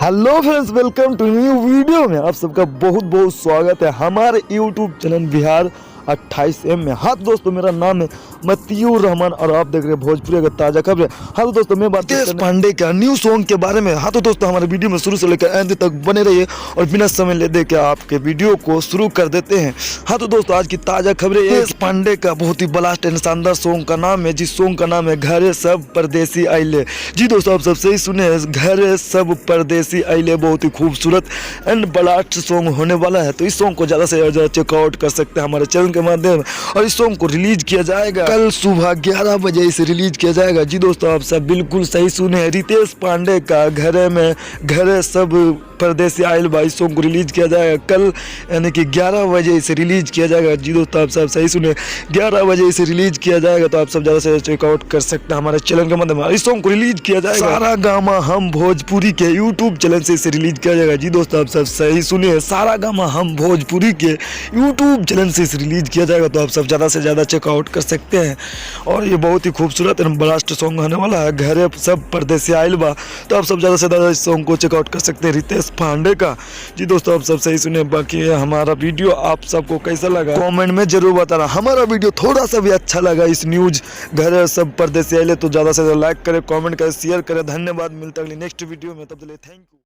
Hello friends, welcome to new video में आप सबका बहुत बहुत स्वागत है हमारे यूट्यूब चैनल बिहार 28M में। हाँ तो दोस्तों, मेरा नाम है मतियूर रहमान और आप देख रहे हैं भोजपुरी का ताज़ा खबर। हाँ तो दोस्तों, मैं बात रितेश पांडे का न्यू सॉन्ग के बारे में। हाँ तो दोस्तों, हमारे वीडियो में शुरू से लेकर अंत तक बने रहिए और बिना समय लेते के आपके वीडियो को शुरू कर देते हैं। हाँ तो दोस्तों, आज की ताज़ा खबरें रितेश पांडे का बहुत ही ब्लास्ट एंड शानदार सॉन्ग का नाम है, जिस सॉन्ग का नाम है घरे सब परदेसी आइले। जी दोस्तों, आप सब सही सुने, घरे सब परदेसी आइले बहुत ही खूबसूरत एंड ब्लास्ट सॉन्ग होने वाला है। तो इस सॉन्ग को ज़्यादा से ज़्यादा चेकआउट कर सकते हैं हमारे चैनल के माध्यम। और इस सॉन्ग को रिलीज किया जाएगा कल सुबह 11 बजे इसे रिलीज किया जाएगा। जी दोस्तों, आप सब बिल्कुल सही सुने, रितेश पांडे का घरे सब परदेसी आइल बा इस सॉन्ग को रिलीज किया जाएगा कल, यानी कि 11 बजे इसे रिलीज किया जाएगा। जी दोस्तों, आप सब सही सुने, 11 बजे इसे रिलीज किया जाएगा। तो आप सब ज़्यादा से चेकआउट कर सकते हैं हमारे चैनल के माध्यम। इस सॉन्ग को रिलीज किया जाएगा सारा गामा हम भोजपुरी के यूट्यूब चैनल से इसे रिलीज किया जाएगा। जी दोस्तों, आप सब सही सुनिए, सारा गामा हम भोजपुरी के यूट्यूब चैनल से इसे रिलीज किया जाएगा। तो आप सब ज़्यादा से ज़्यादा चेकआउट कर सकते हैं। और ये बहुत ही खूबसूरत एंड ब्लास्ट सॉन्ग होने वाला है, घरे सब परदेसी आइल बा। तो आप सब ज़्यादा से ज़्यादा इस सॉन्ग को चेकआउट कर सकते हैं रितेश पांडे का। जी दोस्तों, आप सब सही सुने। बाकी हमारा वीडियो आप सबको कैसा लगा कमेंट में जरूर बताना। हमारा वीडियो थोड़ा सा भी अच्छा लगा इस न्यूज घरे सब परदेसी आइले तो ज़्यादा से ज़्यादा लाइक करें, कमेंट करें, शेयर करें। धन्यवाद, मिलता है नेक्स्ट वीडियो में, तब तक थैंक यू।